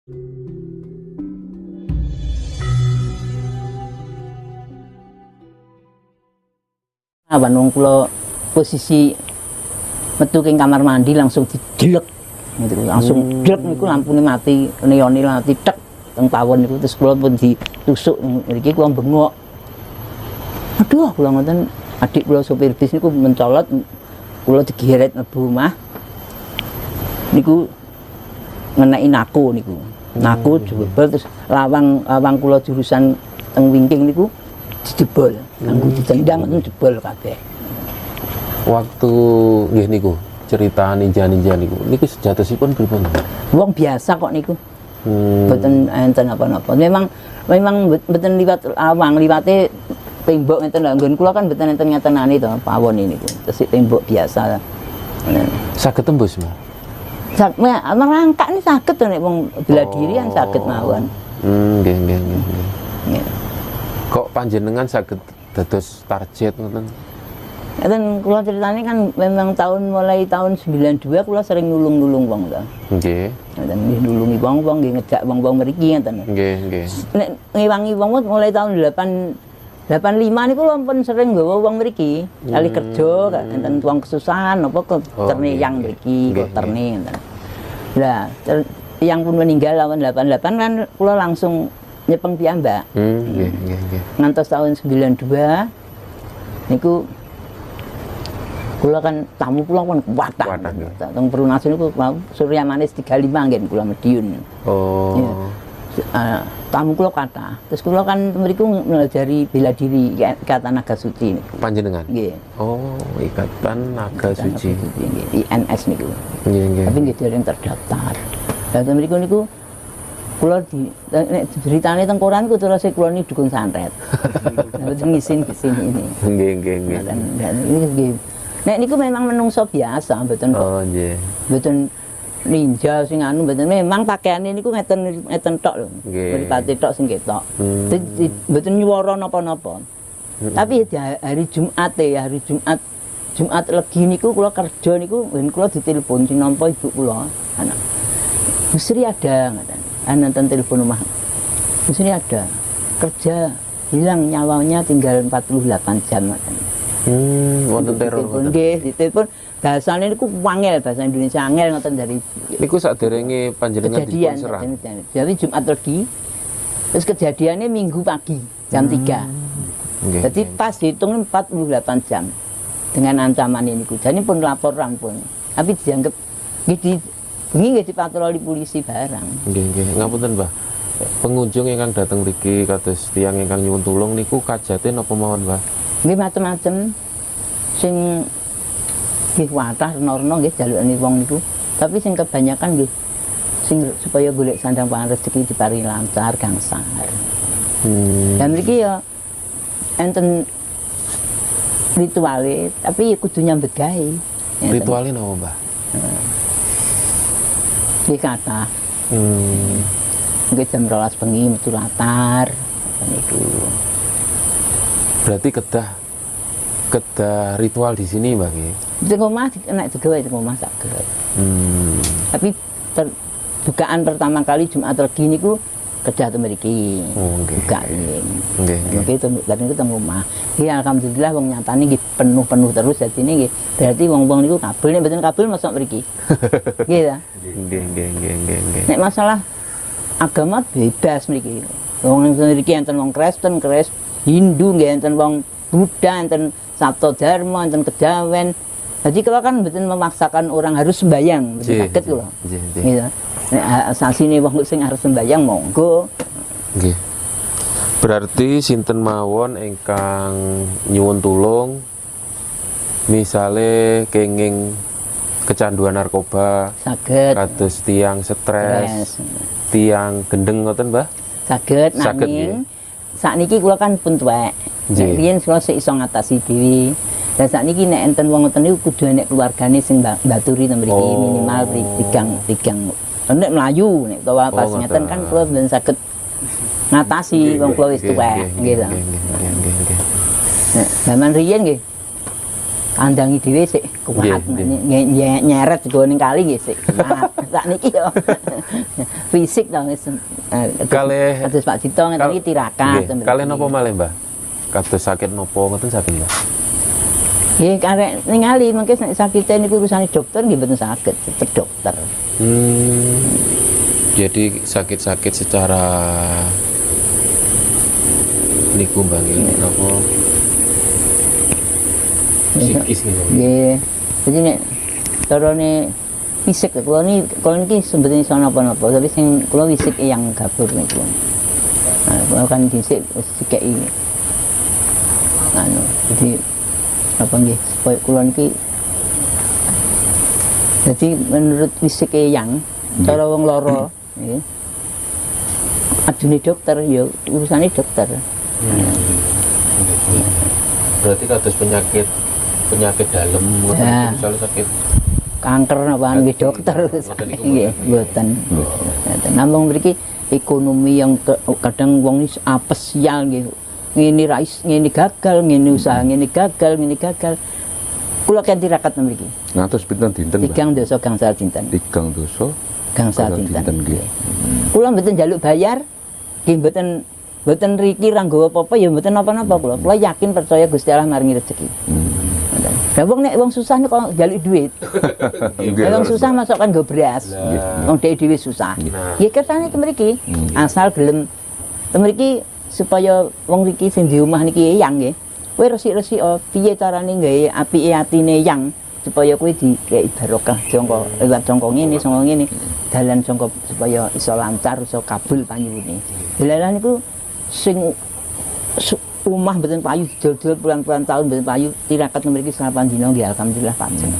Awan wong kula posisi metu king kamar mandi langsung didelek gitu, langsung delek niku lampune mati, neone mati tek teng pawon niku, terus kula pun ditusuk mriki kula bengok. Aduh kula ngoten, adik kula sopir bis niku mencolot, kula digeret mlebu omah. Niku ngeneki naku niku. Naku jebol terus lawang kula jurusan teng Wingking niku dijebol. Kanggo ditendang itu jebol kabeh. Waktu nggih niku cerita ninja-ninja niku sejatosipun pripun? Wong biasa kok niku. Mboten enten apa-apa. Memang mboten liwat lawang, liwate tembok ngeten lho. Nggon kula kan mboten enten ngatenane to pawon niku. Terus tembok biasa. Saged tembus, Mbak? Merangkak ini saged to nek wong bela diri kan saged mawon. Nggih. Kok panjenengan saged dados target ngoten? Enten kula ceritane kan memang mulai tahun 92 kula sering nulung-nulung wong to. Nggih. Enten nggih nulungi wong-wong nggih ngejak wong-wong mriki ngeten. Nggih. Nek ngewangi wong mulai tahun 85 niku kula pun sering nggawa wong mriki. Kali kerja enten wong kesusahan apa terne yang mriki, kok terne ngeten. Lah, yang pun meninggal tahun 88 kan kula langsung nyepeng piyambak. Nggih. Ngantos tahun 92 niku kula kan tamu kula kan kuwatah. Teng Perunasan niku Surya Manis 35 nggih kula Madiun. Oh. Ya. Tamu kula kathah. Terus kula kan mriku ngelajari bela diri Ikatan Naga Suci niku. Panjenengan? Nggih. Oh, Ikatan Naga Suci. Nggih, INS niku. Nggih. Tapi nggih dereng terdaftar. Lah mriku niku kula nek beritane teng koran ku terus kula ni dukun santet. Mboten ngisin ini. Nggih. Dan nggih. Nek niku memang menungso biasa, mboten. Oh, nggih. Mboten ninja sing anu, mboten. Memang pakaiane niku ngeten tok lho. Mripate tok sing ketok. Mboten nyuwara napa-napa. Tapi hari Jumat Jumat Legi niku kula kerja niku kula ditelepon sing nampa ibu kula. Anak. Bu Sri ada ngaten. Nonton telepon rumah. Bu Sri ada. Kerja hilang nyawanya tinggal 48 jam ngaten. Wonten teror ngoten. Nggih, ditelepon bahasane niku wangel, bahasa Indonesia angel ngoten dari niku saderenge panjenengan dipun serang. Jadi Jumat Legi. Terus kejadiannya Minggu pagi jam 3. Jadi pas dihitung 48 jam dengan ancaman ini. Jadi pun laporan pun. Tapi dianggap nggih bengi nggih dipatroli polisi barang. Nggih. Ngapunten, Mbah. Pengunjung ingkang dateng mriki kados tiyang ingkang nyuwun tulung niku kajate napa mawon, Mbah? Nggih macem-macem sing nggih wathah rena-rena nggih jalukane wong niku. Tapi sing kebanyakan nggih sing supaya golek sandang pangan rezeki diparingi lancar gangsar. Dan mriki ya enten rituale, tapi kudu nyambet gawe. Rituale napa, Mbah? Nggih kathah. Nggih jam 12 bengi metu latar niku. Berarti kedah ritual di sini, Mbak nggih. Di omah nek digawe di omah saged. Tapi bukaan pertama kali Jumat Legi niku kedah teng mriki. Nggih. Buka Nggih. Nggih teng omah. Nggih alhamdulillah wong nyatane nggih penuh terus jadine nggih. Berarti wong-wong niku kabul, nek mboten kabul mosok mriki. Nggih ta? Nggih. Nek masalah agama bebas mriki. Wong mriki enten wong Kristen, Hindu, nggih enten wong Buddha, enten Sabto Dharma, enten Kejawen. Jadi kalau kan mboten memaksakan orang harus sembahyang, mboten saged kula. Nggih. Nek asasine wong sing arep sembahyang monggo. Nggih. Berarti sinten mawon ingkang nyuwun tulung misale kenging kecanduan narkoba, saged kados tiang stres, tiang gendeng ngoten, Mbah? Saged nanging sakniki kula kan pun tuwek. Nek riyen kula sik iso ngatasi dhewe. Lah sakniki nek enten wong ngoten niku kudu nek keluargane sing mbaturi to mriki minimal tigang. Nek mlayu nek utawa pas ngeten kan kula ben saged ngatasi wong kula wis tuwek nggih to. Nek zaman riyen nggih kandangi dhewe sik kuat. Nyeret go ning kali nggih sik kuat. Sakniki yo. Fisik to wis. Kalih Kados Pak Dito ngeten iki tirakat. Kalih napa malih, Mbah? Kados sakit napa ngoten saged, Mbah? Nggih karek ningali mengke nek sakite niku urusane dokter nggih mboten saged, tetep dokter. Jadi sakit-sakit secara niku Mbah nggih napa psikis niku. Nggih. Jadi nek carane fisik kula niki sebetulnya iso napa-napa, tapi sing kula fisik yang gabur niku. Nah, kula kan dhisik wis dikeki jadi apa nggih supaya kula niki jadi menurut fisik yang cara wong lara nggih ajune dokter ya urusane dokter. Berarti kados penyakit dalam misalnya sakit kanker napa nggih dokter nggih mboten. Namung mriki ekonomi yang kadang wong apes sial nggih. Ngene rais, ngene gagal, ngene usaha, ngene gagal. Kula kan tirakat mriki. Ngantos pinten dinten, Mbak? 3 dosa gangsal dinten. 3 dosa gangsal dinten nggih. Kula mboten njaluk bayar, nggih mboten riki ra nggawa apa-apa ya mboten napa-napa kula. Kula yakin percaya Gusti Allah maringi rezeki. Lah wong nek wong susah nek kok njaluk duit. Wong susah masuk kan nggo beras. Wong dhewe susah. Ya kersane mriki asal gelem mriki supaya wong iki sing di omah niki eyang nggih. Kowe resik-resik piye carane gawe apike atine yang supaya kowe dikei barokah jangka lewat jangka ngene sanga ngene dalan jangka supaya iso lancar iso kabul panyuwune. Dalan niku sing omah mboten payu didol-dol puluhan tahun mboten payu tirakat mriki 8 dina nggih alhamdulillah panjang.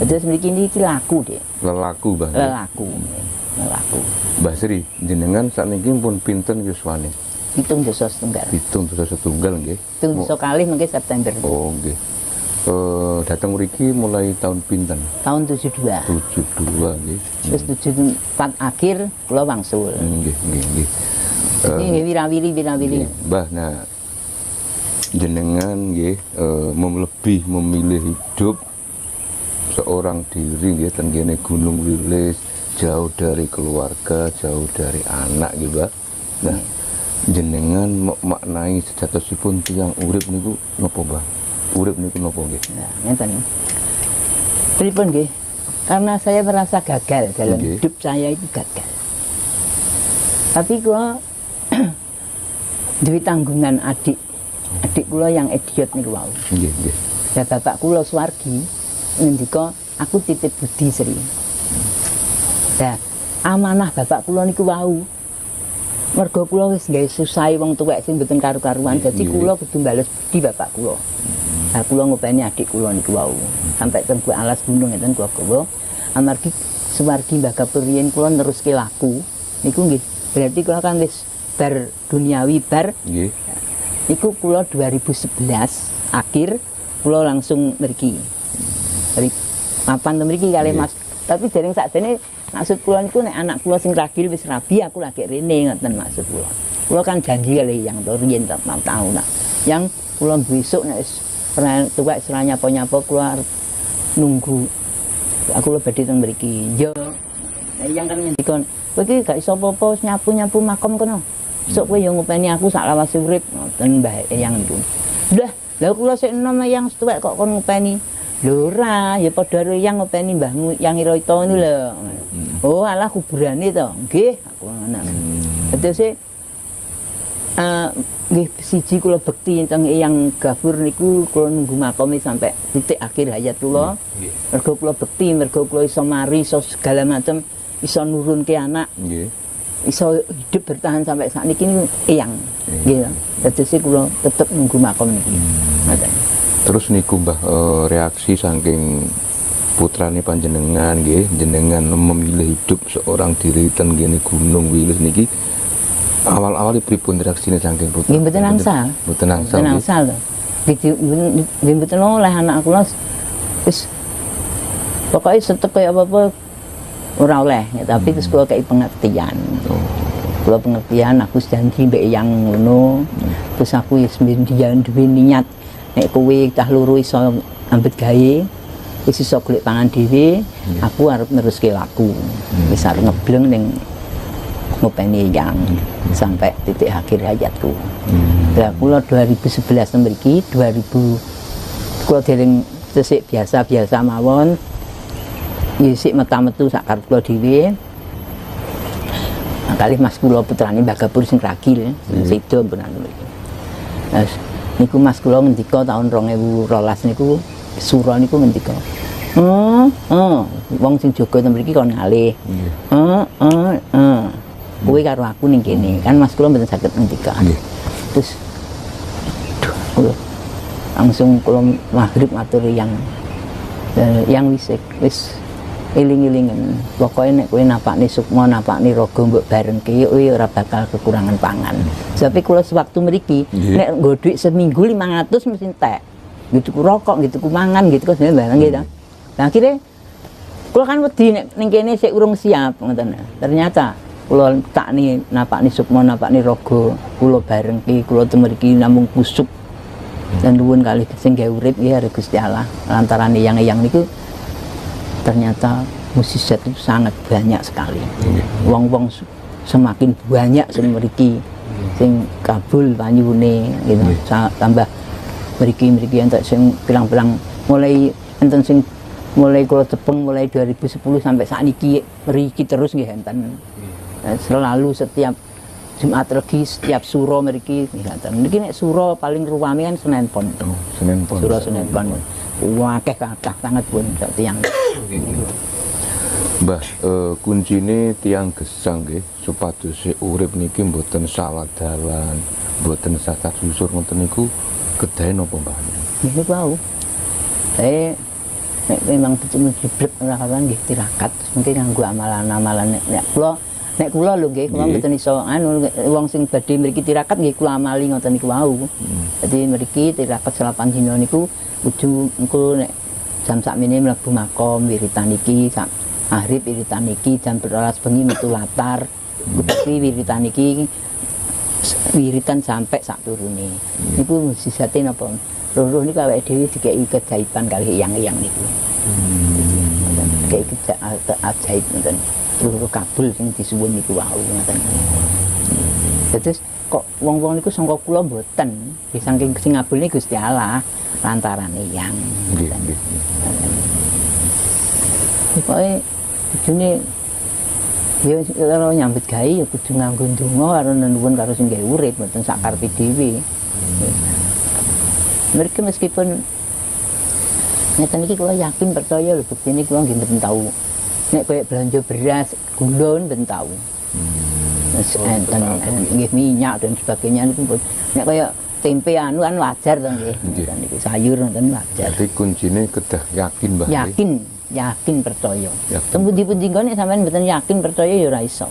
Terus mriki niki laku, Dik. Lelaku, Mbah. Lelaku. Mbah Sri, jenengan sakniki pun pinten yuswane? 7 dosa setunggal. 7 dosa setunggal nggih. 7 dosa kalih mengke September. Oh, nggih. Datang mriki mulai tahun pinten? Tahun 72. 72 nggih. Terus 74 akhir kula wangsul. Nggih. Ini wirawiri. Mbah, nah jenengan nggih lebih memilih hidup seorang diri nggih ten kene Gunung Wilis, jauh dari keluarga, jauh dari anak gitu, Mbah. Nah, jenengan maknai sejatosipun tiyang urip niku napa, Mbah? Urip niku napa nggih? Nah, ngeten. Pripun nggih? Karena saya merasa gagal dalam hidup saya itu gagal. Tapi kula duwe tanggungan adik kula yang idiot niku wau. Nggih. Ya bapak kula swargi ngendika aku titip budi Sri. Nah, amanah bapak kula niku wau. Mergo kula wis gawe susahe wong tuwek sing mboten karu-karuan, dadi kula kudu bales budi bapak kula. Nah, kula ngopeni adik kula niku wau. Sampai teng alas gunung ngeten kula gawa. Amargi swargi Mbah Gapur riyen kula neruske laku. Niku nggih berarti kula kan wis bar duniawi bar. Nggih. Niku kula 2011 akhir kula langsung mriki. Dari papan mriki kali Mas. Tapi dereng sakjane maksud kula niku nek anak kula sing ragil wis rabi aku lagi rene ngoten maksud kula. Kula kan janji kali yang to riyen tahun nak. Yang kula besok nek wis tuwek sira nyapa-nyapa kula nunggu aku lho badhe teng mriki. Yo. Yang kan ngendikon, kowe iki gak iso apa-apa nyapu-nyapu makom kono. Besok kowe yo ngopeni aku sak lawase urip ngoten Mbah Eyang niku. Lah kula sik enom yang tuwek kok kon ngopeni. Lho ora, ya padha karo yang ngopeni mbahmu yang Iroito niku lho. Oh, alah kuburane to. Nggih, aku ngono. Terus nggih siji kula bekti teng Eyang Gafur niku kula nunggu makome sampai titik akhir hayat kula. Mergo kula bekti, mergo kula iso mari, iso segala macam, iso nurunke anak. Nggih. Iso hidup bertahan sampai saat niki Eyang. Nggih. Terus kula tetep nunggu makom niki. Ngoten. Terus niku Mbah reaksi saking putrane panjenengan nggih, jenengan memilih hidup seorang diri ten kene Gunung Wilis niki awal-awal pripun reaksine saking putra? Nggih mboten angsal. Mboten angsal. Mboten angsal to. Mboten oleh anak kula wis pokoke setek kaya apa-apa ora oleh, ya, tapi terus kula kei pengertian. Kula pengertian aku janji mbek yang ngono. Terus aku wis duwe niat nek kowe cah loro iso ambet gawe, wis iso golek pangan dhewe, aku arep neruske laku. Wis arep ngebleng ning ngopeni yang sampai titik akhir hayatku. Lah kula 2011 mriki 2000 kula dereng tesik biasa-biasa mawon. Isik meta-metu sak karep kula dhewe. Kalih Mas kula putrane Mbah Gapur sing ragil, sedo mboten mriki. Nah, niku Mas kula ngendika tahun 2012 niku sura niku ngendika. Wong sing jaga ten mriki kon ngalih. Kowe karo aku ning kene, kan Mas kula mboten saged ngendika. Terus kula langsung kula maghrib matur yang wis eling-elingen. Pokoke nek kowe napakne sukma, napakne raga mbok barengke kowe ora bakal kekurangan pangan. Sebab kula sewaktu mriki nek nggo dhuwit seminggu 500 mesti entek. Gitu ku rokok, gitu ku mangan, gitu ku barang gitu. Nah akhirnya kula kan wedi nek ning kene sik urung siap ngoten. Ternyata kula takni napakne sukma, napakne raga, kula barengke, kula temeriki namung kusuk. Dan nuwun kalih sing gawe urip ya Gusti Allah. Lantaran yang niku ternyata musisat itu sangat banyak sekali. Wong-wong semakin banyak sing mriki sing kabul panyune gitu. Tambah mriki entuk sing pilang-pilang mulai enten sing mulai kula tepeng mulai 2010 sampai sakniki mriki terus nggih enten. Selalu setiap Jumat Legi setiap suro mriki nggih. Niki nek suro paling ruwame kan Senen Pon. Senen Pon. Suro Senen Pon. Akeh kathah sangat pun tiyang. Mbah, kuncine tiyang gesang nggih supados urip niki mboten salah dalan, mboten cacat susur ngoten niku kedahe napa Mbah? Niku wau. Nek memang betul jibrek ora kawan nggih tirakat terus mungkin nganggo amalan-amalan nek kula lho nggih kula mboten iso anu wong sing badhe mriki tirakat nggih kula amali ngoten niku wau. Dadi mriki tirakat 8 dina niku kudu engko nek jam sakmene mlebu makom wiritan iki sak maghrib wiritan iki jam 12 bengi metu latar. Kuwi wiritan iki wiritan sampai sak turune. Niku mujizate napa? Loro niku awake dhewe dikeki kejaiban kalih yang niku. Dikeki ajaib ngoten. Loro kabul sing disuwun niku wau ngoten. Terus kok wong-wong niku sangka kula mboten, saking sing ngabulne Gusti Allah lantaran yang. Nggih, nggih. Pokoke kudune ya karo nyambut gawe ya kudu nganggo ndonga karo nuwun karo sing gawe urip mboten sak karepe dhewe. Mereka meskipun ngeten iki kula yakin percaya lho buktine kula nggih mboten tau nek koyo belanja beras, gula mboten tau. Enten nggih minyak dan sebagainya niku pun nek koyo tempe anu kan wajar to nggih. Niki sayur ngoten wajar. Jadi kuncine kedah yakin Mbah. Yakin percaya. Teng pundi-pundi nek sampean mboten yakin percaya ya ora iso.